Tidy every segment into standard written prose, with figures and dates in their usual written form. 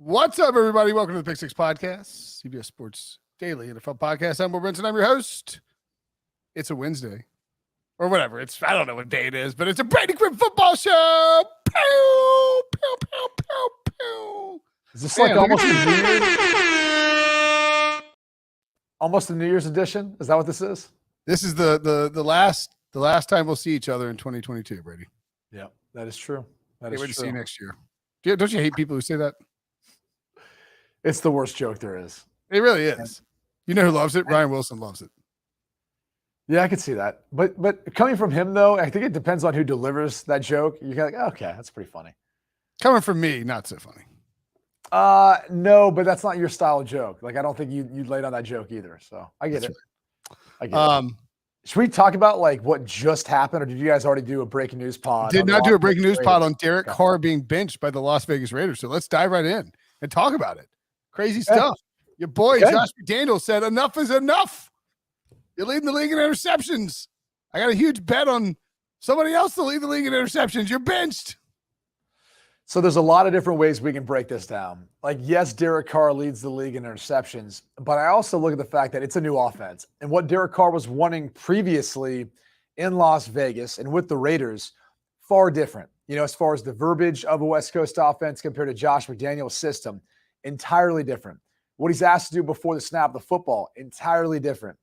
What's up, everybody? Welcome to the Pick Six Podcast, CBS Sports Daily NFL Podcast. I'm Brinson. I'm your host. It's a Wednesday, or whatever. I don't know what day it is, but it's a Brady Quinn football show. Pew, pew, pew, pew, pew. Is this like almost a New Year's edition? Is that what this is? This is the last time we'll see each other in 2022, Brady. Yeah, that is true. Can't wait to see you next year. Don't you hate people who say that? It's the worst joke there is. It really is. You know who loves it? Ryan Wilson loves it. Yeah, I could see that. But coming from him, though, I think it depends on who delivers that joke. You're like, okay, that's pretty funny. Coming from me, not so funny. No, but that's not your style of joke. Like, I don't think you laid on that joke either. So I get it. I get it. Should we talk about like what just happened, or did you guys already do a breaking news pod? Did not do a breaking news pod on Derek Carr being benched by the Las Vegas Raiders. So let's dive right in and talk about it. Crazy stuff. Your boy Josh McDaniels said enough is enough. You're leading the league in interceptions. I got a huge bet on somebody else to lead the league in interceptions. You're benched. So there's a lot of different ways we can break this down. Like, yes, Derek Carr leads the league in interceptions, but I also look at the fact that it's a new offense. And what Derek Carr was wanting previously in Las Vegas and with the Raiders, far different. You know, as far as the verbiage of a West Coast offense compared to Josh McDaniels' system, entirely different. What he's asked to do before the snap of the football, entirely different.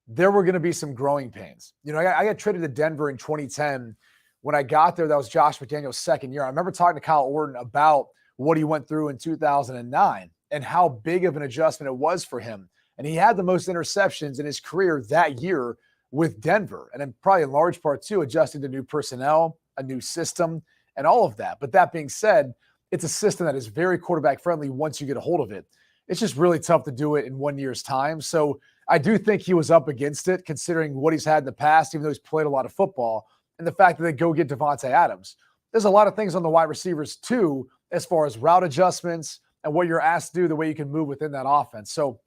There were going to be some growing pains. You know, I got traded to Denver in 2010. When I got there, that was Josh McDaniels' second year. I remember talking to Kyle Orton about what he went through in 2009 and how big of an adjustment it was for him. And he had the most interceptions in his career that year with Denver. And then probably in large part, too, adjusting to new personnel, a new system, and all of that. But that being said, it's a system that is very quarterback friendly once you get a hold of it. It's just really tough to do it in 1 year's time. So I do think he was up against it, considering what he's had in the past, even though he's played a lot of football, and the fact that they go get Devontae Adams. There's a lot of things on the wide receivers, too, as far as route adjustments and what you're asked to do, the way you can move within that offense. So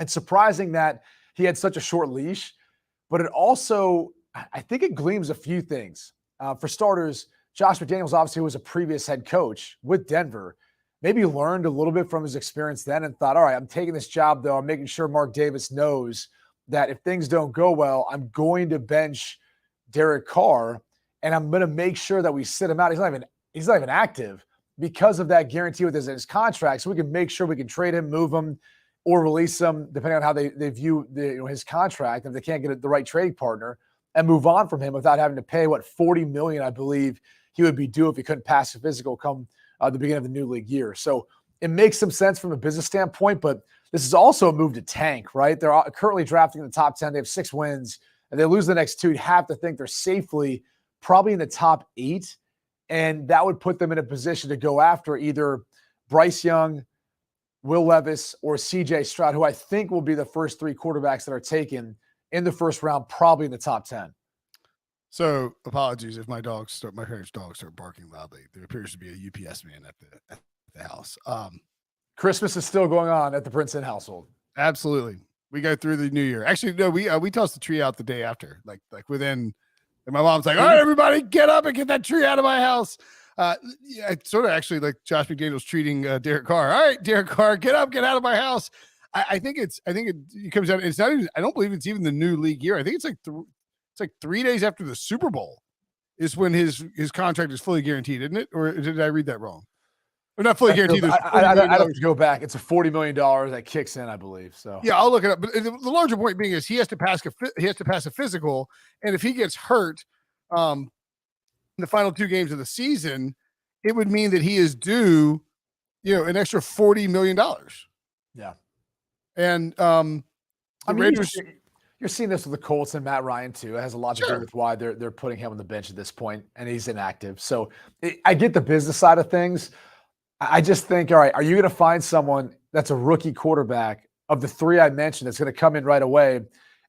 it's surprising that he had such a short leash, but it also, I think it gleams a few things. For starters, Josh McDaniels obviously was a previous head coach with Denver, maybe learned a little bit from his experience then and thought, all right, I'm taking this job, though. I'm making sure Mark Davis knows that if things don't go well, I'm going to bench Derek Carr, and I'm going to make sure that we sit him out. He's not even active because of that guarantee with his contract. So we can make sure we can trade him, move him, or release him, depending on how they view his contract. If they can't get the right trading partner, and move on from him without having to pay $40 million, I believe he would be due if he couldn't pass the physical come the beginning of the new league year. So it makes some sense from a business standpoint, but this is also a move to tank, right? They're currently drafting in the top 10. They have 6 wins, and they lose the next 2. You'd have to think they're safely probably in the top 8, and that would put them in a position to go after either Bryce Young, Will Levis, or CJ Stroud, who I think will be the first 3 quarterbacks that are taken in the first round, probably in the top 10. So apologies if my parents' dogs start barking loudly. There appears to be a UPS man at the house. Christmas is still going on at the Brinson household. Absolutely. We go through the new year. Actually, no, we tossed the tree out the day after, like within. And my mom's like, "All right, everybody, get up and get that tree out of my house." Yeah, it's sort of actually like Josh McDaniels treating Derek Carr. All right, Derek Carr, get up, get out of my house. I think it comes down. It's not even. I don't believe it's even the new league year. I think it's like 3 days after the Super Bowl is when his contract is fully guaranteed, isn't it? Or did I read that wrong? Or not fully guaranteed. I'd have to go back. It's a $40 million that kicks in, I believe. So yeah, I'll look it up. But the larger point being is he has to pass a physical, and if he gets hurt in the final 2 games of the season, it would mean that he is due, an extra $40 million. Yeah, and Raiders. You're seeing this with the Colts and Matt Ryan too. It has a lot to do with why they're putting him on the bench at this point, and he's inactive. So I get the business side of things. I just think, all right, are you going to find someone that's a rookie quarterback of the 3 I mentioned that's going to come in right away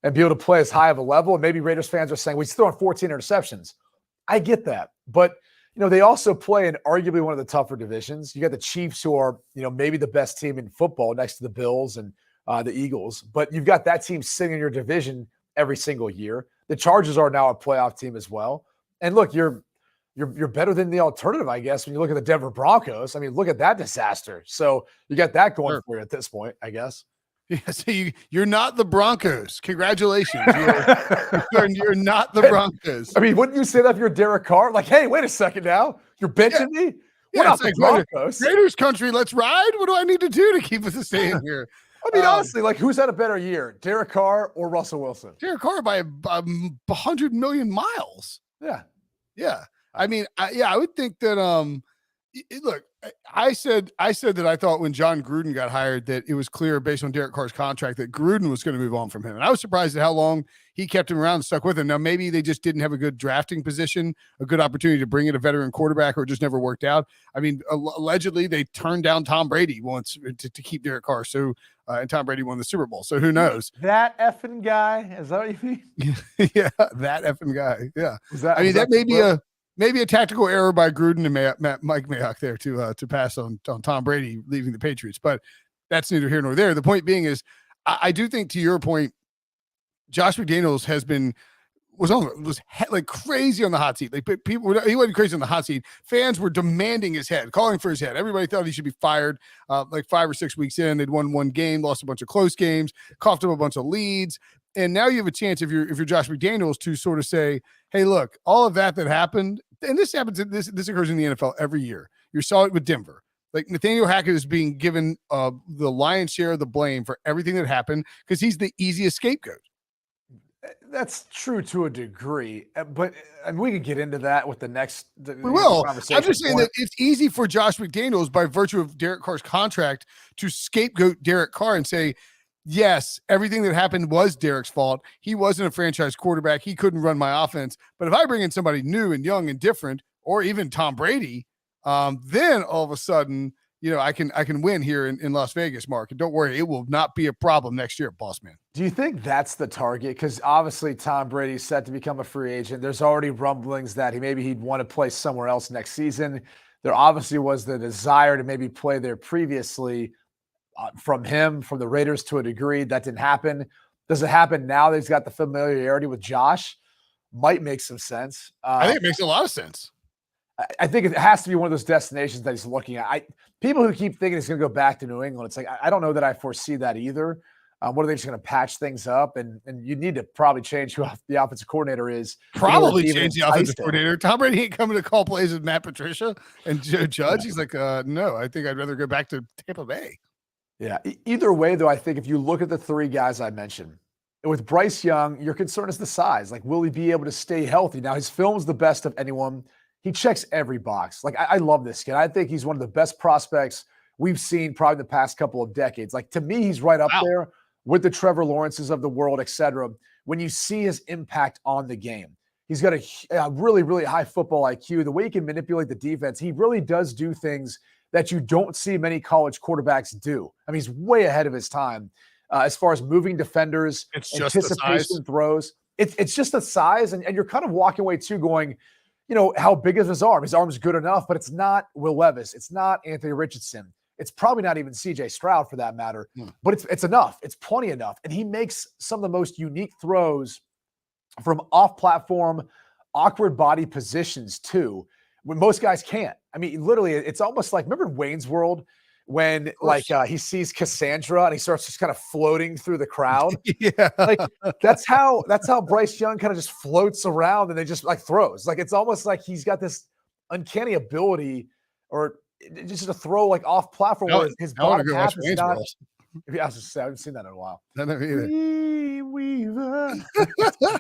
and be able to play as high of a level? And maybe Raiders fans are saying, well, he's throwing 14 interceptions. I get that. But, they also play in arguably one of the tougher divisions. You got the Chiefs, who are, maybe the best team in football next to the Bills and the Eagles. But you've got that team sitting in your division every single year. The Chargers are now a playoff team as well. And look, you're you're better than the alternative, I guess, when you look at the Denver Broncos. I mean, look at that disaster. So you got that going for you at this point, I guess. Yeah, so you're not the Broncos. Congratulations. You're not the Broncos. I mean, wouldn't you say that if you're Derek Carr? Like, hey, wait a second now. You're benching me? We're not the Broncos. Raiders country, let's ride. What do I need to do to keep us staying here? I mean, honestly, like, who's had a better year, Derek Carr or Russell Wilson? Derek Carr by 100 million miles. Yeah. Yeah. I mean, I would think that, look, I said that I thought when John Gruden got hired that it was clear based on Derek Carr's contract that Gruden was going to move on from him. And I was surprised at how long he kept him around and stuck with him. Now, maybe they just didn't have a good drafting position, a good opportunity to bring in a veteran quarterback, or it just never worked out. I mean, allegedly they turned down Tom Brady once to keep Derek Carr. So, and Tom Brady won the Super Bowl. So who knows? That effing guy? Is that what you mean? Yeah, that effing guy. Yeah. That may be a tactical error by Gruden and Mike Mayock there to pass on Tom Brady leaving the Patriots, but that's neither here nor there. The point being is, I do think, to your point, Josh McDaniels was like crazy on the hot seat. Like, he wasn't crazy on the hot seat. Fans were demanding his head, calling for his head. Everybody thought he should be fired. Like 5 or 6 weeks in, they'd won one game, lost a bunch of close games, coughed up a bunch of leads. And now you have a chance, if you're Josh McDaniels, to sort of say, hey, look, all of that happened, and this happens, this occurs in the NFL every year. You saw it with Denver. Like, Nathaniel Hackett is being given the lion's share of the blame for everything that happened because he's the easiest scapegoat. That's true to a degree, but we could get into that with the next. We will. I'm just saying that it's easy for Josh McDaniels, by virtue of Derek Carr's contract, to scapegoat Derek Carr and say, yes, everything that happened was Derek's fault. He wasn't a franchise quarterback. He couldn't run my offense. But if I bring in somebody new and young and different, or even Tom Brady, then all of a sudden, I can win here in Las Vegas, Mark. And don't worry, it will not be a problem next year, boss man. Do you think that's the target? Because obviously Tom Brady's set to become a free agent. There's already rumblings that he'd want to play somewhere else next season. There obviously was the desire to maybe play there previously. From the Raiders to a degree. That didn't happen. Does it happen now that he's got the familiarity with Josh? Might make some sense. I think it makes a lot of sense. I think it has to be one of those destinations that he's looking at. People who keep thinking he's going to go back to New England, it's like, I don't know that I foresee that either. What are they just going to patch things up? And you need to probably change who the offensive coordinator is. Probably change the offensive coordinator. Tom Brady ain't coming to call plays with Matt Patricia and Judge. Yeah. He's like, no, I think I'd rather go back to Tampa Bay. Yeah. Either way, though, I think if you look at the 3 guys I mentioned, with Bryce Young, your concern is the size. Like, will he be able to stay healthy? Now, his film's the best of anyone. He checks every box. Like, I love this kid. I think he's one of the best prospects we've seen probably the past couple of decades. Like, to me, he's right up there with the Trevor Lawrences of the world, et cetera. When you see his impact on the game, he's got a really, really high football IQ. The way he can manipulate the defense, he really does do things that you don't see many college quarterbacks do. I mean, he's way ahead of his time as far as moving defenders, anticipation throws. It's just the size, and you're kind of walking away too going, how big is his arm? His arm's good enough, but it's not Will Levis. It's not Anthony Richardson. It's probably not even C.J. Stroud for that matter, but it's enough. It's plenty enough. And he makes some of the most unique throws from off-platform, awkward body positions too, when most guys can't. I mean, literally, it's almost like, remember Wayne's World when he sees Cassandra and he starts just kind of floating through the crowd? Yeah. Like that's how Bryce Young kind of just floats around and they just like throws. Like it's almost like he's got this uncanny ability or just to throw like off platform where his bottom half is not. Yeah, I haven't seen that in a while. Not either. He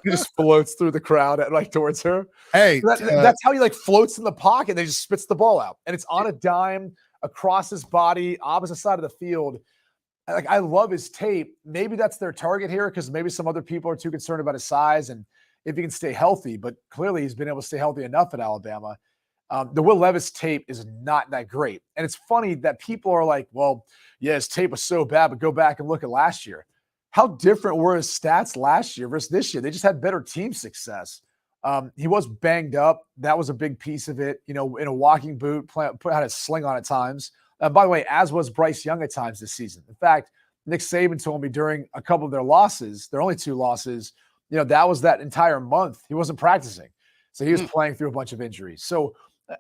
just floats through the crowd towards her. Hey, that's how he like floats in the pocket. And they just spits the ball out, and it's on a dime across his body, opposite side of the field. Like I love his tape. Maybe that's their target here because maybe some other people are too concerned about his size and if he can stay healthy. But clearly, he's been able to stay healthy enough at Alabama. The Will Levis tape is not that great. And it's funny that people are like, well, yeah, his tape was so bad, but go back and look at last year. How different were his stats last year versus this year? They just had better team success. He was banged up. That was a big piece of it. In a walking boot, had a sling on at times. By the way, as was Bryce Young at times this season. In fact, Nick Saban told me during a couple of their losses, their only 2 losses, that was that entire month. He wasn't practicing. So he was playing through a bunch of injuries. So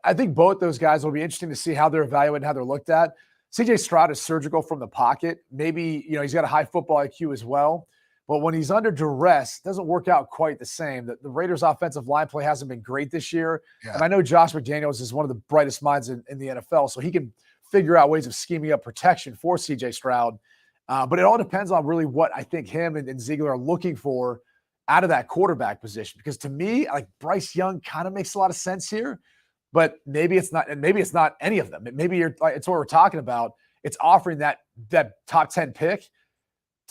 I think both those guys will be interesting to see how they're evaluated and how they're looked at. CJ Stroud is surgical from the pocket. Maybe, he's got a high football IQ as well. But when he's under duress, it doesn't work out quite the same. The Raiders' offensive line play hasn't been great this year. Yeah. And I know Josh McDaniels is one of the brightest minds in the NFL, so he can figure out ways of scheming up protection for CJ Stroud. But it all depends on really what I think him and Ziegler are looking for out of that quarterback position. Because to me, like Bryce Young kind of makes a lot of sense here, but maybe it's not, and maybe it's not any of them. Maybe it's what we're talking about. It's offering that top 10 pick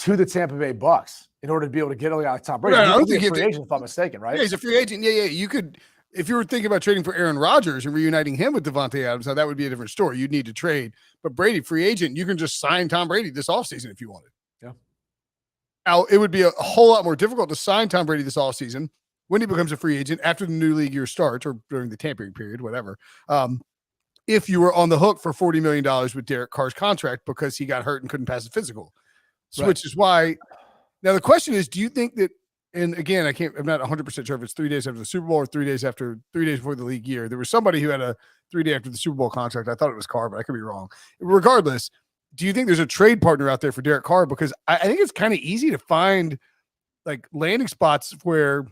to the Tampa Bay Bucks in order to be able to get a guy like Tom Brady. I don't think he's a free agent, if I'm mistaken, right? Yeah, he's a free agent. Yeah. You could, if you were thinking about trading for Aaron Rodgers and reuniting him with Devontae Adams, now that would be a different story. You'd need to trade. But Brady, free agent, you can just sign Tom Brady this offseason if you wanted. Yeah. Now, it would be a whole lot more difficult to sign Tom Brady this offseason when he becomes a free agent after the new league year starts or during the tampering period, whatever. If you were on the hook for $40 million with Derek Carr's contract because he got hurt and couldn't pass a physical. So, right. Which is why now the question is, do you think that, and again, I'm not 100% sure if it's 3 days after the Super Bowl or 3 days before the league year. There was somebody who had a 3 day after the Super Bowl contract. I thought it was Carr, but I could be wrong. Regardless, do you think there's a trade partner out there for Derek Carr? Because I think it's kind of easy to find like landing spots where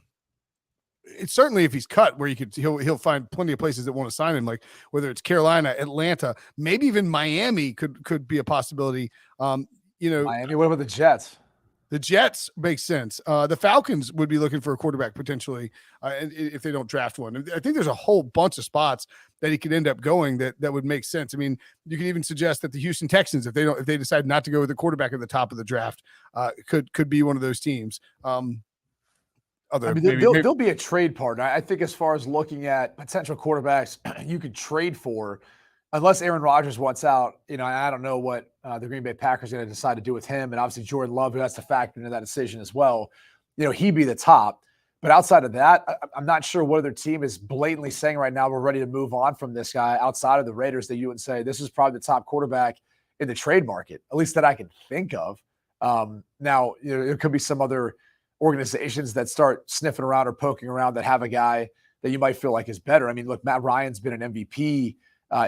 it's certainly if he's cut where he'll find plenty of places that want to sign him, like whether it's Carolina, Atlanta, maybe even Miami could be a possibility. Miami, what about the Jets? The Jets make sense. The Falcons would be looking for a quarterback potentially if they don't draft one. I think there's a whole bunch of spots that he could end up going that would make sense. I mean, you could even suggest that the Houston Texans, if they decide not to go with the quarterback at the top of the draft, could be one of those teams. There'll be a trade partner. I think as far as looking at potential quarterbacks you could trade for, unless Aaron Rodgers wants out, I don't know what the Green Bay Packers are going to decide to do with him. And obviously Jordan Love, who has to factor into that decision as well, he'd be the top. But outside of that, I'm not sure what other team is blatantly saying right now, we're ready to move on from this guy outside of the Raiders that you would say this is probably the top quarterback in the trade market, at least that I can think of. Now, there could be some other organizations that start sniffing around or poking around that have a guy that you might feel like is better. I mean, look, Matt Ryan's been an MVP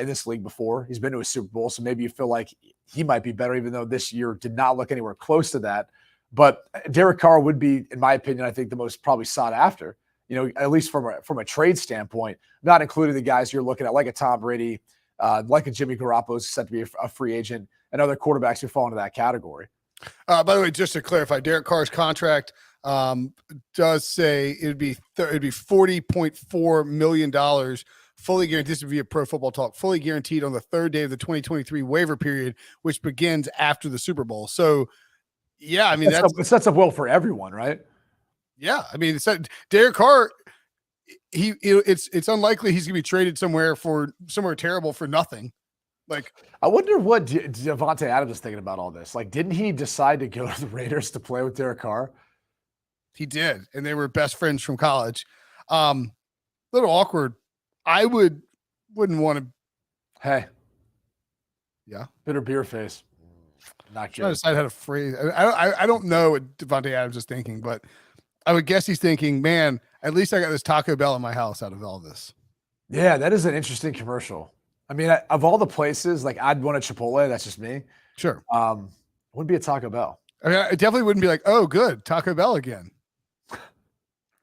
in this league before. He's been to a Super Bowl, so maybe you feel like he might be better, even though this year did not look anywhere close to that. But Derek Carr would be, in my opinion, I think the most probably sought after, at least from a trade standpoint, not including the guys you're looking at, like a Tom Brady, like a Jimmy Garoppolo, who's set to be a free agent, and other quarterbacks who fall into that category. By the way, just to clarify, Derek Carr's contract does say it'd be $40.4 million fully guaranteed. This would be a Pro Football Talk, fully guaranteed on the third day of the 2023 waiver period, which begins after the Super Bowl. So, yeah, I mean, it sets up well for everyone, right? Yeah, I mean, Derek Carr. It's unlikely he's gonna be traded somewhere terrible for nothing. Like, I wonder what Devontae Adams is thinking about all this. Like, didn't he decide to go to the Raiders to play with Derek Carr? He did, and they were best friends from college. Little awkward. I wouldn't want to. Hey, yeah, bitter beer face. Not good. I decide how to phrase. I don't know what Devontae Adams is thinking, but I would guess he's thinking, man, at least I got this Taco Bell in my house out of all this. Yeah, that is an interesting commercial. I mean, of all the places, like I'd want a Chipotle. That's just me. Sure. Wouldn't be a Taco Bell. I mean, I definitely wouldn't be like, oh, good, Taco Bell again.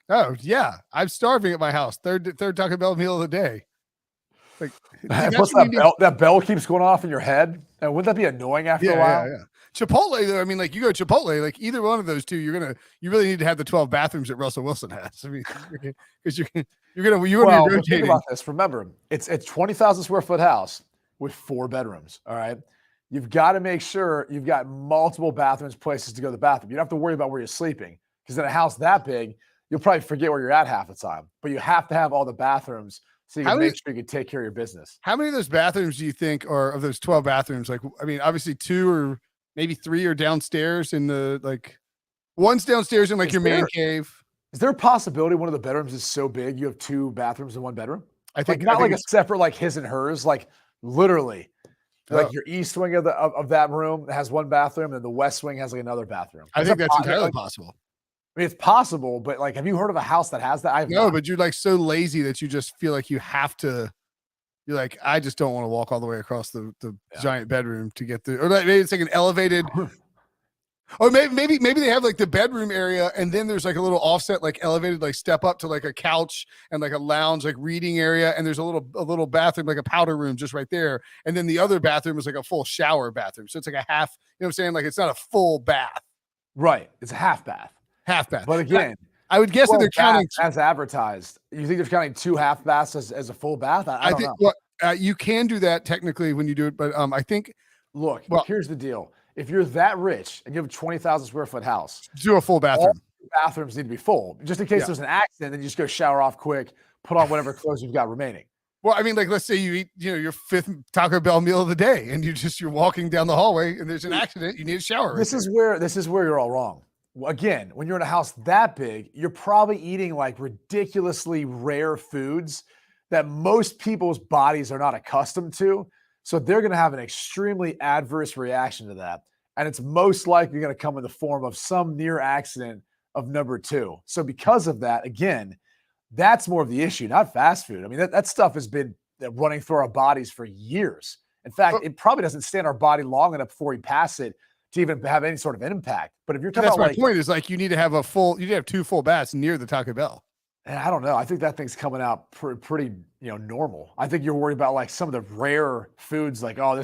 Oh yeah, I'm starving at my house. Third Taco Bell meal of the day. Like, plus that bell keeps going off in your head. And wouldn't that be annoying after a while? Yeah. Chipotle, though, I mean, like you go Chipotle, like either one of those two, you really need to have the 12 bathrooms that Russell Wilson has. I mean, because you're gonna be rotating. Think about this. Remember, it's 20,000 square foot house with 4 bedrooms. All right. You've got to make sure you've got multiple bathrooms, places to go to the bathroom. You don't have to worry about where you're sleeping, because in a house that big, you'll probably forget where you're at half the time. But you have to have all the bathrooms so you can make sure you can take care of your business. How many of those bathrooms do you think are, of those 12 bathrooms? Like, I mean, obviously 2 or maybe 3 are downstairs in the, like, one's downstairs in like your man cave. Is there a possibility one of the bedrooms is so big you have 2 bathrooms in one bedroom? I think like a separate, like his and hers, like literally. Like your east wing of that room has one bathroom, and the west wing has like another bathroom. I think that's entirely possible. I mean, it's possible, but like, have you heard of a house that has that? I have No, not. but you're like so lazy that you just feel like you have to. You're like, I just don't want to walk all the way across the giant bedroom to get the, or like maybe it's like an elevated, or maybe they have like the bedroom area, and then there's like a little offset, like elevated, like step up to like a couch and like a lounge, like reading area, and there's a little bathroom, like a powder room, just right there, and then the other bathroom is like a full shower bathroom, so it's like a half. You know what I'm saying? Like it's not a full bath. Right. It's a half bath. Half bath. But again, I would guess that they're counting as advertised. You think they're counting 2 half baths as a full bath? I don't know. Well, you can do that technically when you do it, but I think. Look, here's the deal. If you're that rich and you have a 20,000 square foot house, do a full bathroom. All bathrooms need to be full, just in case there's an accident. Then you just go shower off quick, put on whatever clothes you've got remaining. Well, I mean, like, let's say you eat, your 5th Taco Bell meal of the day, and you're walking down the hallway, and there's an accident. You need a shower. This is where you're all wrong. Again, when you're in a house that big, you're probably eating like ridiculously rare foods that most people's bodies are not accustomed to. So they're going to have an extremely adverse reaction to that. And it's most likely going to come in the form of some near accident of number 2. So because of that, again, that's more of the issue, not fast food. I mean, that stuff has been running through our bodies for years. In fact, it probably doesn't stay in our body long enough before we pass it to even have any sort of impact. But if you're talking about, my point is, like, you need to have 2 full baths near the Taco Bell. I don't know. I think that thing's coming out pretty normal. I think you're worried about like some of the rare foods, like, oh,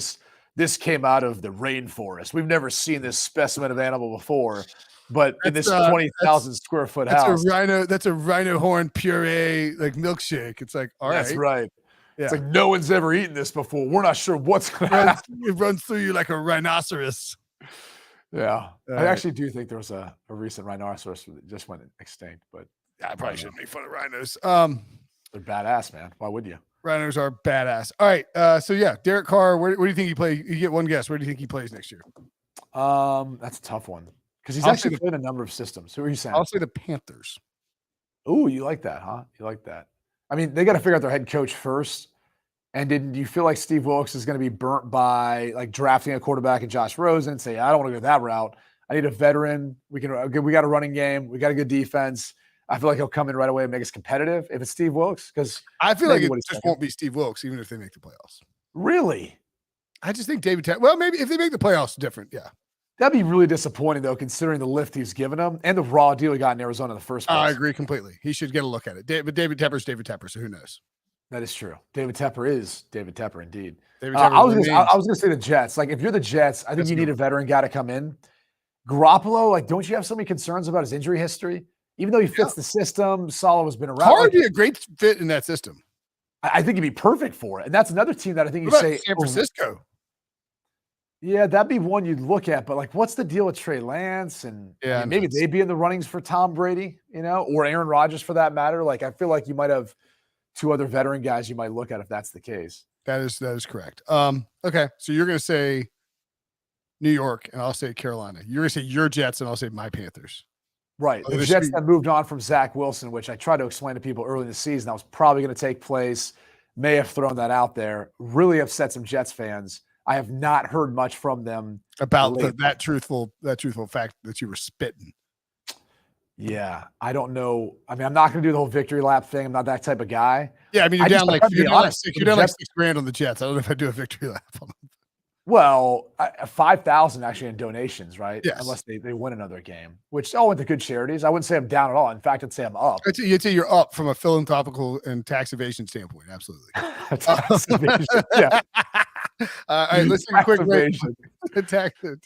this came out of the rainforest. We've never seen this specimen of animal before, but in this 20,000 square foot house, that's a rhino horn puree, like milkshake. It's like, all right. That's right. Yeah. It's like, no one's ever eaten this before. We're not sure what's going to happen. It runs through you like a rhinoceros. Yeah. I actually do think there was a recent rhinoceros that just went extinct, but I probably shouldn't make fun of rhinos. They're badass, man. Why would you? Rhinos are badass. All right. So yeah, Derek Carr, where do you think he plays? You get one guess. Where do you think he plays next year? That's a tough one because he's actually played a number of systems. Who are you saying? I'll say the Panthers. Oh, you like that, huh? You like that. I mean, they got to figure out their head coach first. And do you feel like Steve Wilkes is going to be burnt by like drafting a quarterback in Josh Rosen and say, I don't want to go that route. I need a veteran. We got a running game. We got a good defense. I feel like he'll come in right away and make us competitive if it's Steve Wilkes. Because I feel like it just won't be Steve Wilkes, even if they make the playoffs. Really? I just think David Tepper. Well, maybe if they make the playoffs, different. Yeah. That'd be really disappointing, though, considering the lift he's given them and the raw deal he got in Arizona in the first place. I agree completely. He should get a look at it. But David Tepper's David Tepper, so who knows? That is true. David Tepper is David Tepper, indeed. I was going to say the Jets. Like, if you're the Jets, I think you need a veteran guy to come in. Garoppolo, like, don't you have so many concerns about his injury history? Even though he fits the system, Saleh has been around. Carr would be a great fit in that system. I think he'd be perfect for it. And that's another team that I think you say San Francisco. Yeah, that'd be one you'd look at. But like, what's the deal with Trey Lance? And maybe they'd be in the runnings for Tom Brady, or Aaron Rodgers for that matter. Like, I feel like you might have 2 other veteran guys you might look at if that's the case. That is correct. Okay, so you're going to say New York, and I'll say Carolina. You're going to say your Jets, and I'll say my Panthers. Right. The Jets that moved on from Zach Wilson, which I tried to explain to people early in the season, that was probably going to take place. May have thrown that out there. Really upset some Jets fans. I have not heard much from them about that truthful fact that you were spitting. Yeah, I don't know. I mean, I'm not going to do the whole victory lap thing. I'm not that type of guy. Yeah, I mean, you're down like $6,000 on the Jets. I don't know if I do a victory lap on them. Well, 5,000 actually in donations, right? Yes. Unless they win another game, which all went to good charities. I wouldn't say I'm down at all. In fact, I'd say I'm up. You'd say you're up from a philanthropical and tax evasion standpoint. Absolutely. Tax evasion. Yeah. All right, let's take a quick break. Tax evasion.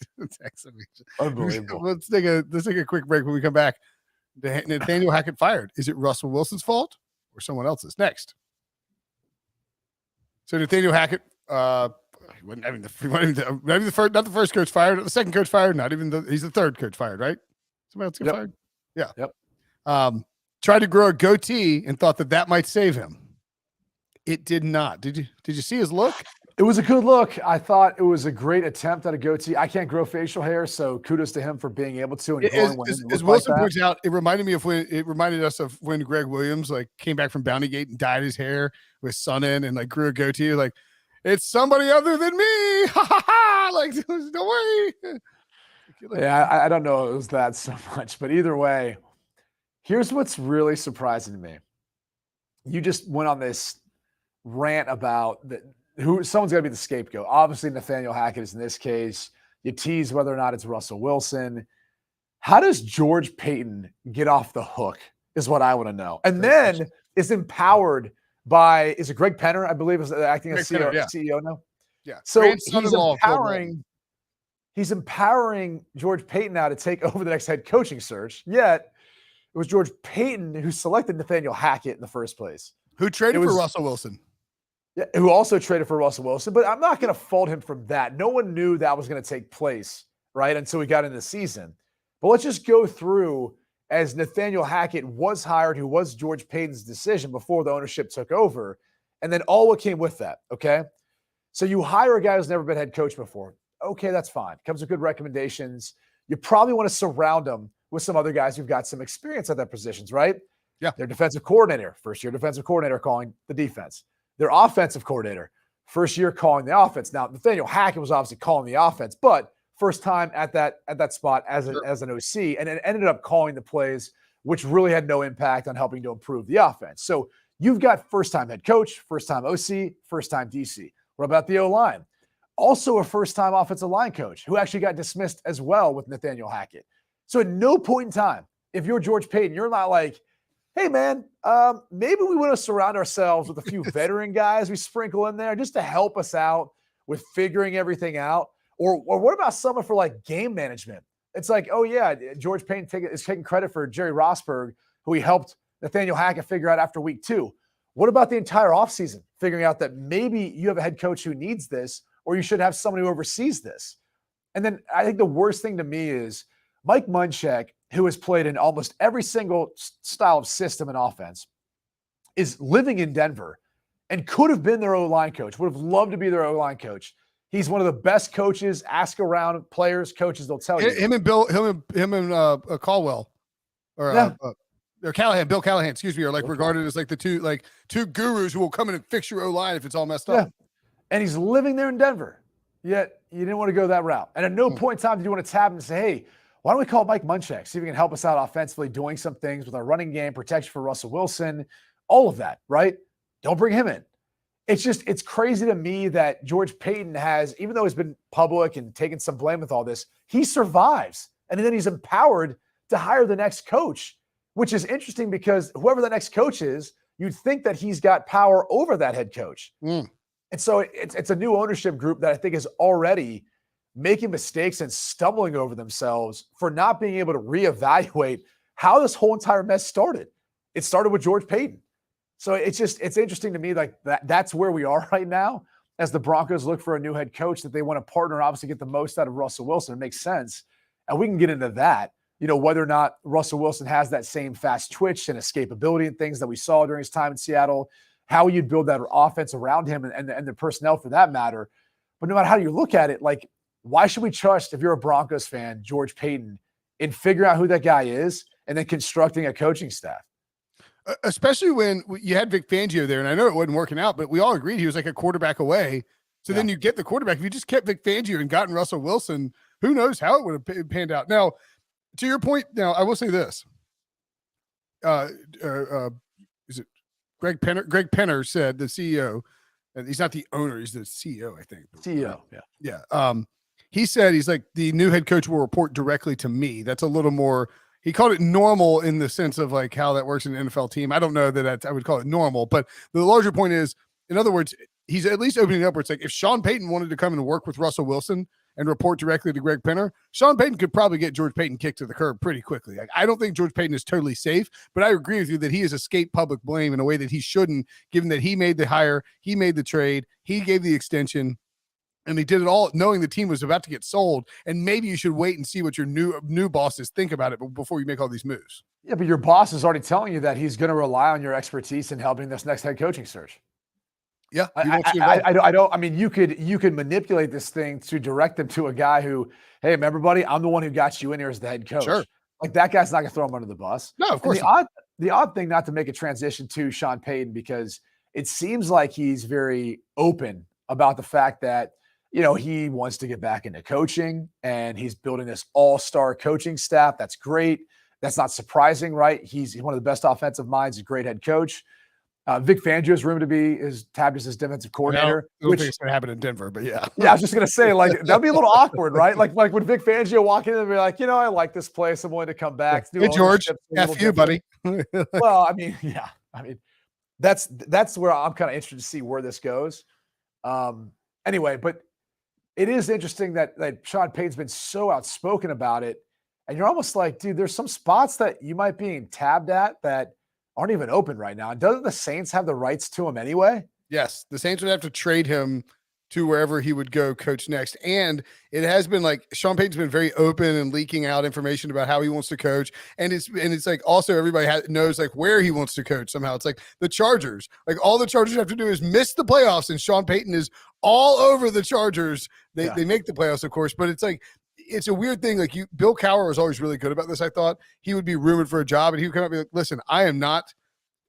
Unbelievable. Let's take a quick break. When we come back, Nathaniel Hackett fired. Is it Russell Wilson's fault or someone else's? Next. So Nathaniel Hackett, not the first coach fired, the second coach fired, he's the third coach fired, right? Somebody else get fired? Yeah. Yep. Tried to grow a goatee and thought that might save him. It did not. Did you see his look? It was a good look. I thought it was a great attempt at a goatee. I can't grow facial hair, so kudos to him for being able to. And as Wilson points out, it reminded us of when Greg Williams came back from Bountygate and dyed his hair with sun in and grew a goatee. Like, it's somebody other than me. Ha ha ha! Like, don't worry. Yeah, I don't know if it was that so much, but either way, Here's what's really surprising to me. You just went on this rant about someone's got to be the scapegoat. Obviously, Nathaniel Hackett is in this case. You tease whether or not it's Russell Wilson. How does George Payton get off the hook is what I want to know. And then is empowered by, is it Greg Penner, I believe, is acting as CEO now? Yeah. So he's empowering George Payton now to take over the next head coaching search. Yet it was George Payton who selected Nathaniel Hackett in the first place. Who traded for Russell Wilson. Yeah, who also traded for Russell Wilson. But I'm not going to fault him from that. No one knew that was going to take place, right, until we got into the season. But let's just go through as Nathaniel Hackett was hired, who was George Payton's decision before the ownership took over, and then all what came with that, okay? So you hire a guy who's never been head coach before. Okay, that's fine. Comes with good recommendations. You probably want to surround them with some other guys who've got some experience at their positions, right? Yeah. Their defensive coordinator, first-year defensive coordinator calling the defense. Their offensive coordinator, first year calling the offense. Now, Nathaniel Hackett was obviously calling the offense, but first time at that spot as an OC, and it ended up calling the plays, which really had no impact on helping to improve the offense. So you've got first-time head coach, first-time OC, first-time DC. What about the O-line? Also a first-time offensive line coach who actually got dismissed as well with Nathaniel Hackett. So at no point in time, if you're George Payton, you're not like, hey, man, maybe we want to surround ourselves with a few veteran guys we sprinkle in there just to help us out with figuring everything out. Or what about someone for like game management? It's like, oh, yeah, George Payton is taking credit for Jerry Rosburg, who he helped Nathaniel Hackett figure out after week 2. What about the entire offseason, figuring out that maybe you have a head coach who needs this, or you should have someone who oversees this? And then I think the worst thing to me is Mike Munchak, who has played in almost every single style of system and offense, is living in Denver and could have been their O-line coach, would have loved to be their O-line coach. He's one of the best coaches. Ask around players, coaches, they'll tell you. Him and Caldwell, or Callahan, Bill Callahan, excuse me, are like regarded as like the two gurus who will come in and fix your O-line if it's all messed up. And he's living there in Denver. Yet you didn't want to go that route. And at no point in time did you want to tap him and say, hey, why don't we call Mike Munchak, see if he can help us out offensively, doing some things with our running game, protection for Russell Wilson, all of that, right? Don't bring him in. It's crazy to me that George Payton has, even though he's been public and taken some blame with all this, he survives. And then he's empowered to hire the next coach, which is interesting because whoever the next coach is, you'd think that he's got power over that head coach. And so it's a new ownership group that I think is already making mistakes and stumbling over themselves for not being able to reevaluate how this whole entire mess started. It started with George Payton. So it's interesting to me, like that's where we are right now as the Broncos look for a new head coach, that they want to partner, obviously get the most out of Russell Wilson. It makes sense. And we can get into that, whether or not Russell Wilson has that same fast twitch and escapability and things that we saw during his time in Seattle, how you'd build that offense around him and the personnel for that matter. But no matter how you look at it, like, why should we trust, if you're a Broncos fan, George Payton in figuring out who that guy is and then constructing a coaching staff? Especially when you had Vic Fangio there, and I know it wasn't working out, but we all agreed he was like a quarterback away. So then you get the quarterback. If you just kept Vic Fangio and gotten Russell Wilson, who knows how it would have panned out. Now, to your point, I will say this. Is it Greg Penner? Greg Penner said, the CEO, and he's not the owner, he's the CEO, I think. CEO, yeah. He said, he's like, the new head coach will report directly to me. That's a little more, he called it normal in the sense of like how that works in an NFL team. I don't know that I would call it normal, but the larger point is, in other words, he's at least opening up where it's like, if Sean Payton wanted to come and work with Russell Wilson and report directly to Greg Penner, Sean Payton could probably get George Payton kicked to the curb pretty quickly. Like, I don't think George Payton is totally safe, but I agree with you that he has escaped public blame in a way that he shouldn't, given that he made the hire, he made the trade, he gave the extension, and he did it all knowing the team was about to get sold. And maybe you should wait and see what your new bosses think about it before you make all these moves. Yeah, but your boss is already telling you that he's going to rely on your expertise in helping this next head coaching search. Yeah, I mean, you could manipulate this thing to direct them to a guy who, hey, remember, buddy, I'm the one who got you in here as the head coach. Sure. Like, that guy's not going to throw him under the bus. No, of course. The odd thing, not to make a transition to Sean Payton, because it seems like he's very open about the fact that, he wants to get back into coaching and he's building this all-star coaching staff. That's great. That's not surprising, right? He's one of the best offensive minds, a great head coach. Vic Fangio is rumored to be tabbed as his defensive coordinator. I don't think it's going to happen in Denver, but yeah. Yeah, I was just going to say, like, that'd be a little awkward, right? Like would Vic Fangio walk in and be like, I like this place. I'm willing to come back. Hey, George, F you, buddy. Well, I mean, yeah. I mean, that's where I'm kind of interested to see where this goes. Anyway, but it is interesting that Sean Payton's been so outspoken about it. And you're almost like, dude, there's some spots that you might be tabbed at that aren't even open right now. And doesn't the Saints have the rights to him anyway? Yes, the Saints would have to trade him to wherever he would go coach next. And it has been like Sean Payton's been very open and leaking out information about how he wants to coach. And it's like also everybody knows like where he wants to coach somehow. It's like the Chargers. Like all the Chargers have to do is miss the playoffs, and Sean Payton is all over the Chargers. They make the playoffs, of course, but it's like it's a weird thing. Like Bill Cowher was always really good about this. I thought he would be rumored for a job, and he would come up and be like, listen, I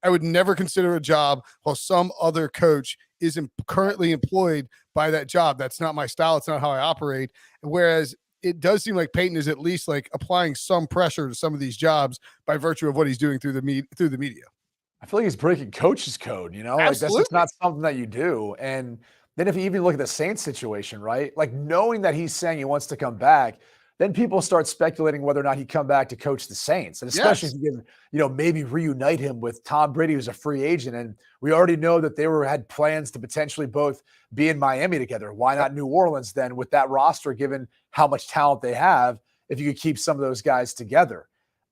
would never consider a job while some other coach is currently employed by that job. That's not my style. It's not how I operate. Whereas it does seem like Payton is at least like applying some pressure to some of these jobs by virtue of what he's doing through the media. I feel like he's breaking coach's code, Like that's just not something that you do. And then if you even look at the Saints situation, right? Like knowing that he's saying he wants to come back, then people start speculating whether or not he'd come back to coach the Saints. And especially if you can, maybe reunite him with Tom Brady, who's a free agent. And we already know that they had plans to potentially both be in Miami together. Why not New Orleans then with that roster, given how much talent they have, if you could keep some of those guys together?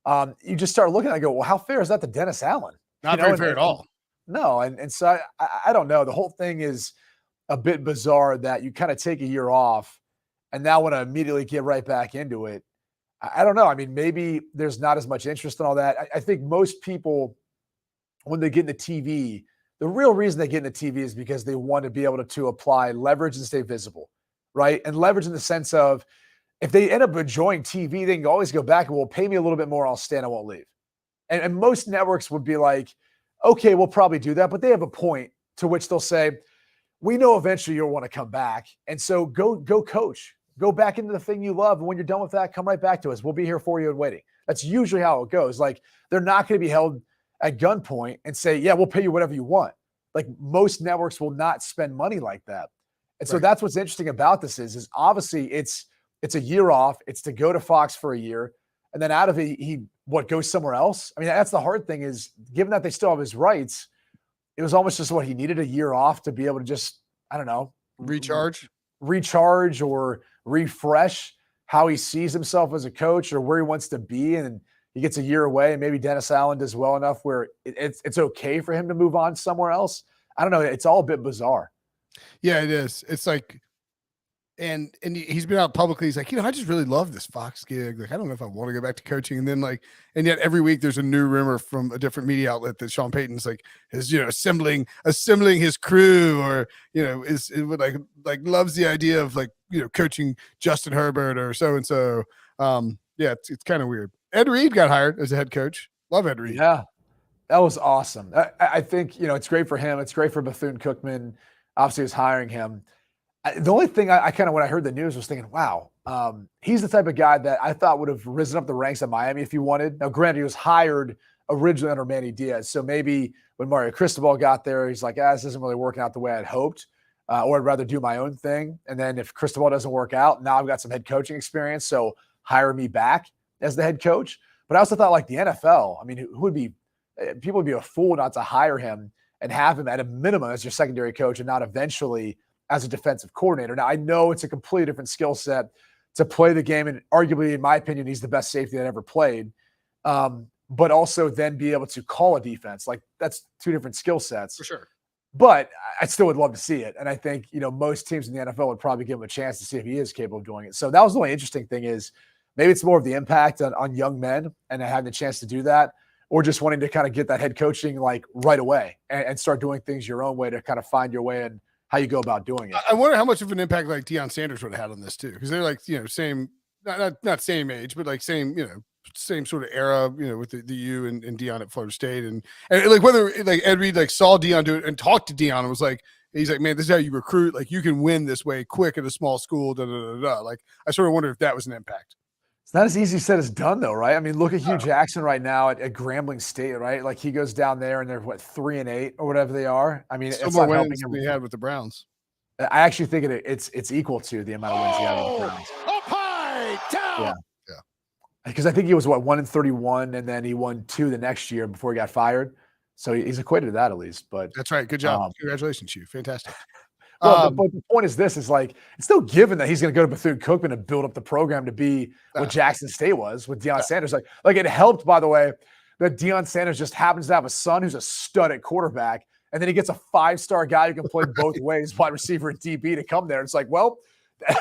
You just start looking and go, well, how fair is that to Dennis Allen? Not very fair at all. No. And so I don't know. The whole thing is a bit bizarre that you kind of take a year off and now want to immediately get right back into it. I don't know. I mean, maybe there's not as much interest in all that. I think most people, when they get into TV, the real reason they get into TV is because they want to be able to apply leverage and stay visible, right? And leverage in the sense of if they end up enjoying TV, they can always go back and, well, pay me a little bit more, I'll stay and I won't leave. And most networks would be like, okay, we'll probably do that. But they have a point to which they'll say, we know eventually you'll want to come back. And so go coach. Go back into the thing you love. And when you're done with that, come right back to us. We'll be here for you and waiting. That's usually how it goes. Like they're not going to be held at gunpoint and say, yeah, we'll pay you whatever you want. Like most networks will not spend money like that. And so that's what's interesting about this is obviously it's a year off. It's to go to Fox for a year. And then out of it, he goes somewhere else? I mean, that's the hard thing is given that they still have his rights, it was almost just he needed a year off to be able to just, I don't know, recharge or refresh how he sees himself as a coach or where he wants to be. And he gets a year away and maybe Dennis Allen does well enough where it's okay for him to move on somewhere else. I don't know. It's all a bit bizarre. Yeah, it is. It's like, and he's been out publicly. He's like, I just really love this Fox gig. Like, I don't know if I want to go back to coaching. And then and yet every week there's a new rumor from a different media outlet that Sean Payton's is, assembling his crew or, is loves the idea of coaching Justin Herbert or so-and-so. Yeah, it's kind of weird. Ed Reed got hired as a head coach. Love Ed Reed. Yeah, that was awesome. I think, it's great for him. It's great for Bethune-Cookman. Obviously is hiring him. The only thing I kind of, when I heard the news, was thinking, wow, he's the type of guy that I thought would have risen up the ranks at Miami if he wanted. Now, granted, he was hired originally under Manny Diaz. So maybe when Mario Cristobal got there, he's like, this isn't really working out the way I'd hoped, or I'd rather do my own thing. And then if Cristobal doesn't work out, now I've got some head coaching experience, so hire me back as the head coach. But I also thought the NFL, I mean, people would be a fool not to hire him and have him at a minimum as your secondary coach and not eventually as a defensive coordinator. Now, I know it's a completely different skill set to play the game, and arguably, in my opinion, he's the best safety that ever played, but also then be able to call a defense. That's two different skill sets. For sure. But I still would love to see it, and I think, most teams in the NFL would probably give him a chance to see if he is capable of doing it. So that was the only interesting thing is maybe it's more of the impact on young men and having the chance to do that, or just wanting to kind of get that head coaching right away and start doing things your own way to kind of find your way and how you go about doing it. I wonder how much of an impact Deion Sanders would have had on this too, because they're same, not same age, but same same sort of era, with the U and Deion at Florida State, and whether Ed Reed saw Deion do it and talked to Deion and was he's like, man, this is how you recruit. You can win this way quick at a small school. I sort of wonder if that was an impact. It's not as easy said as done, though, right? I mean, look at Hugh Jackson right now at Grambling State, right? Like, he goes down there and they're, 3-8 or whatever they are? I mean, Still it's more not helping wins him. than he had with the Browns. I actually think it's equal to the amount of wins he had with the Browns. Up high, down. Yeah. Because I think he was, 1-31, and then he won 2 the next year before he got fired. So he's equated to that at least. But That's right. Good job. Congratulations, you. Fantastic. Well, but the point is this, is like, it's still given that he's going to go to Bethune-Cookman and build up the program to be what Jackson State was with Deion Sanders. Like it helped, by the way, that Deion Sanders just happens to have a son who's a stud at quarterback, and then he gets a 5-star guy who can play both ways, wide receiver and DB, to come there. It's like, well,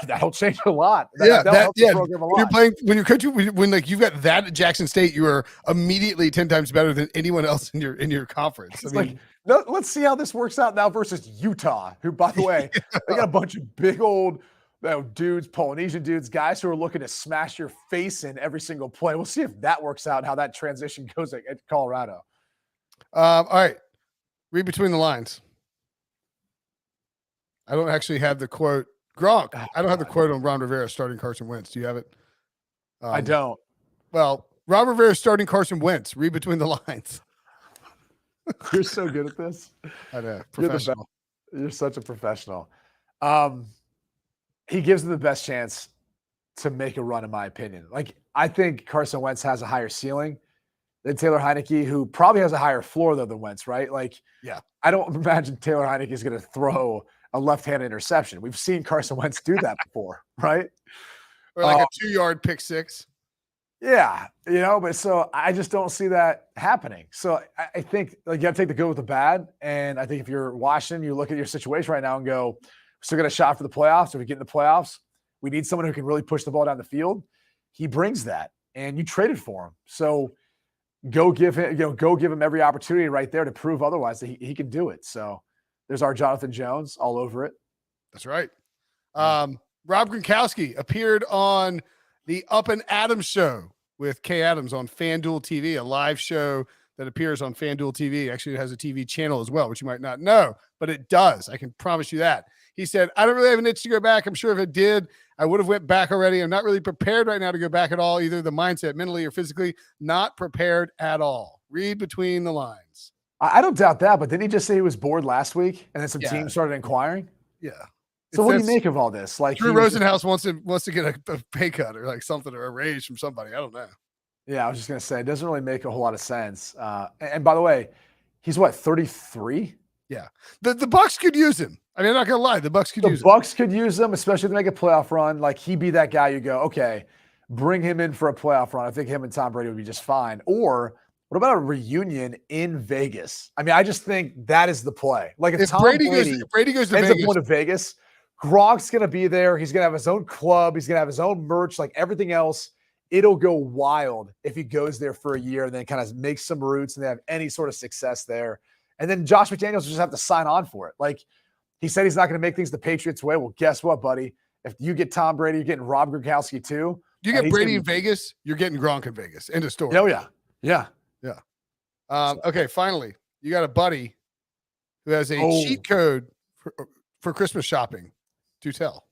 that'll change a lot. That'll help the program a lot. When you're playing, when you're coaching, when like you've got that at Jackson State, you are immediately 10 times better than anyone else in your conference. It's no, let's see how this works out now versus Utah, who, by the way, they got a bunch of big old dudes, Polynesian dudes, guys who are looking to smash your face in every single play. We'll see if that works out and how that transition goes at Colorado. All right. Read between the lines. I don't actually have the quote. Gronk. I don't have the quote on Ron Rivera starting Carson Wentz. Do you have it? I don't. Well, Ron Rivera starting Carson Wentz. Read between the lines. You're so good at this. I know. Professional. You're such a professional. He gives them the best chance to make a run, in my opinion. Like, I think Carson Wentz has a higher ceiling than Taylor Heineke, who probably has a higher floor, though, than Wentz, right? Like, I don't imagine Taylor Heineke is going to throw a left-handed interception. We've seen Carson Wentz do that before, right? Or like a 2-yard pick six. Yeah, but so I just don't see that happening. So I think, like, you got to take the good with the bad. And I think if you're Washington, you look at your situation right now and go, we're still got a shot for the playoffs. If we get in the playoffs, we need someone who can really push the ball down the field. He brings that, and you traded for him. So go give him every opportunity right there to prove otherwise that he can do it. So there's our Jonathan Jones all over it. That's right. Rob Gronkowski appeared on the Up and Adams show with Kay Adams on FanDuel TV, a live show that appears on FanDuel TV. Actually, it has a TV channel as well, which you might not know, but it does. I can promise you that. He said, I don't really have an itch to go back. I'm sure if it did, I would have went back already. I'm not really prepared right now to go back at all, either the mindset, mentally or physically, not prepared at all. Read between the lines. I don't doubt that, but didn't he just say he was bored last week and then some teams started inquiring? Yeah. So what do you make of all this? Like, Drew Rosenhaus wants to get a pay cut or like something, or a raise from somebody. I don't know. Yeah, I was just going to say, it doesn't really make a whole lot of sense. And by the way, he's what, 33? Yeah. The Bucs could use him. I mean, I'm not going to lie. The Bucs could use him. The Bucs could use him, especially if they make a playoff run. Like, he'd be that guy you go, okay, bring him in for a playoff run. I think him and Tom Brady would be just fine. Or what about a reunion in Vegas? I mean, I just think that is the play. Like, if Tom Brady goes to Vegas, going to Vegas, Gronk's going to be there. He's going to have his own club. He's going to have his own merch, like everything else. It'll go wild if he goes there for a year and then kind of makes some roots and they have any sort of success there. And then Josh McDaniels will just have to sign on for it. Like, he said he's not going to make things the Patriots way. Well, guess what, buddy? If you get Tom Brady, you're getting Rob Gronkowski too. You get Brady in Vegas, you're getting Gronk in Vegas. End of story. Oh, yeah. Yeah. Yeah. Okay, finally, you got a buddy who has a cheat code for Christmas shopping. Do tell.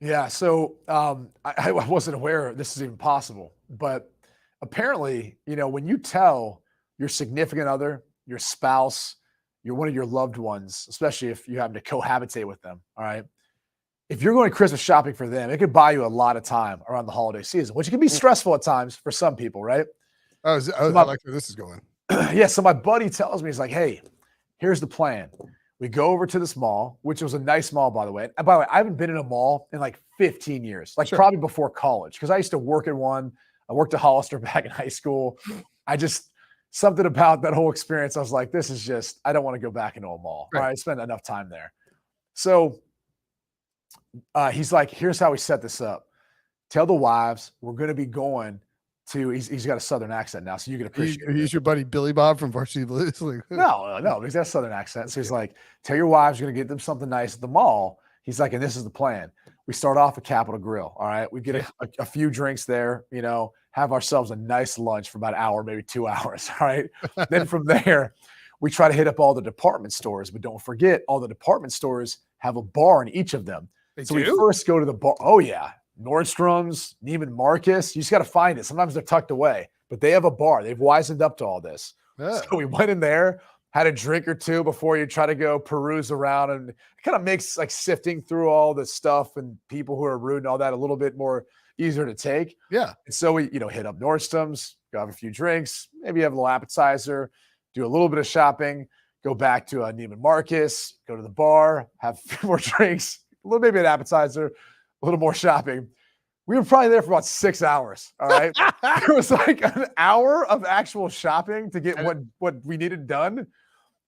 Yeah, so I wasn't aware this is even possible, but apparently, when you tell your significant other, your spouse, one of your loved ones, especially if you happen to cohabitate with them, all right, if you're going Christmas shopping for them, it could buy you a lot of time around the holiday season, which can be stressful at times for some people, right? I like where this is going. Yeah, so my buddy tells me, he's like, hey, here's the plan. We go over to this mall, which was a nice mall, by the way. And by the way, I haven't been in a mall in like 15 years, probably before college, because I used to work at one. I worked at Hollister back in high school. Something about that whole experience, I was like, this is just, I don't want to go back into a mall. Right. All right, I spent enough time there. So he's like, here's how we set this up. Tell the wives we're going to be going to, he's got a Southern accent now, so you can appreciate it. He's your buddy Billy Bob from Varsity Blues. No, he's got a Southern accent. So he's like, tell your wives you're going to get them something nice at the mall. He's like, and this is the plan. We start off at Capitol Grill. All right. We get a few drinks there, have ourselves a nice lunch for about an hour, maybe 2 hours. All right. Then from there, we try to hit up all the department stores, but don't forget all the department stores have a bar in each of them. We first go to the bar. Oh yeah. Nordstrom's, Neiman Marcus. You just got to find it. Sometimes they're tucked away, but they have a bar. They've wisened up to all this. Yeah. So we went in there, had a drink or two before you try to go peruse around, and it kind of makes like sifting through all the stuff and people who are rude and all that a little bit more easier to take. Yeah. And so we, hit up Nordstrom's, go have a few drinks, maybe have a little appetizer, do a little bit of shopping, go back to Neiman Marcus, go to the bar, have a few more drinks, maybe an appetizer, a little more shopping. We were probably there for about 6 hours. All right. It was like an hour of actual shopping to get what we needed done.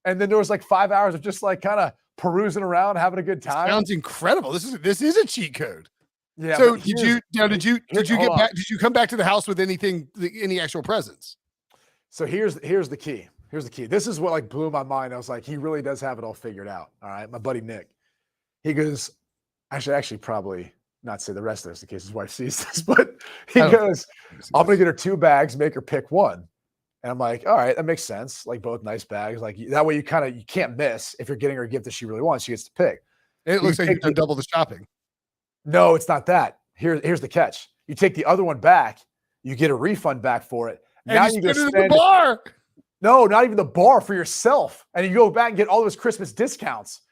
And then there was like 5 hours of just like kind of perusing around, having a good time. Sounds incredible. This is a cheat code. Yeah. So did you come back to the house with any actual presents? So here's the key. Here's the key. This is what like blew my mind. I was like, he really does have it all figured out. All right. My buddy Nick, he goes, I should actually probably not say the rest of this in case his wife sees this, but he goes, I'm going to get her 2 bags, make her pick one. And I'm like, all right, that makes sense. Like both nice bags. Like that way you can't miss if you're getting her a gift that she really wants. She gets to pick. It looks like you've done double the shopping. No, it's not that. Here's the catch. You take the other one back, you get a refund back for it. And now you go spend it at the bar. No, not even the bar, for yourself. And you go back and get all those Christmas discounts.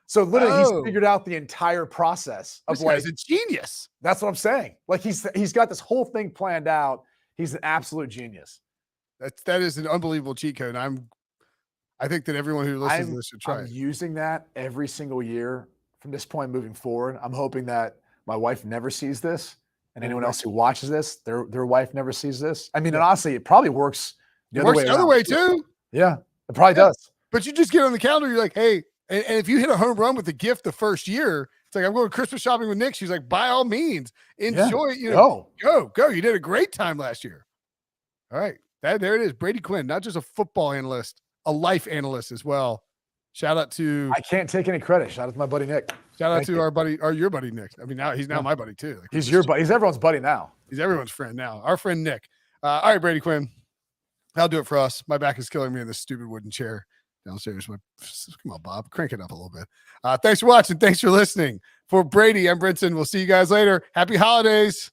So literally he's figured out the entire process of this guy's a genius. That's what I'm saying. Like he's got this whole thing planned out. He's an absolute genius. That is an unbelievable cheat code. I think that everyone who listens to this should try it. Using that every single year from this point moving forward. I'm hoping that my wife never sees this, and anyone else who watches this, their wife never sees this. I mean, and honestly, it probably works the other way too. Yeah, it probably does. But you just get on the calendar, you're like, hey, and if you hit a home run with the gift the first year, it's like, I'm going Christmas shopping with Nick. She's like, by all means, enjoy. Go. You did a great time last year. All right. There it is. Brady Quinn, not just a football analyst, a life analyst as well. Shout out to. I can't take any credit. Shout out to my buddy Nick. Shout out to your buddy Nick. I mean, he's now my buddy too. Like, he's your buddy. He's everyone's buddy now. He's everyone's friend now. Our friend Nick. All right, Brady Quinn. That'll do it for us. My back is killing me in this stupid wooden chair downstairs. Come on, Bob. Crank it up a little bit. Thanks for watching. Thanks for listening. For Brady, I'm Brinson. We'll see you guys later. Happy holidays.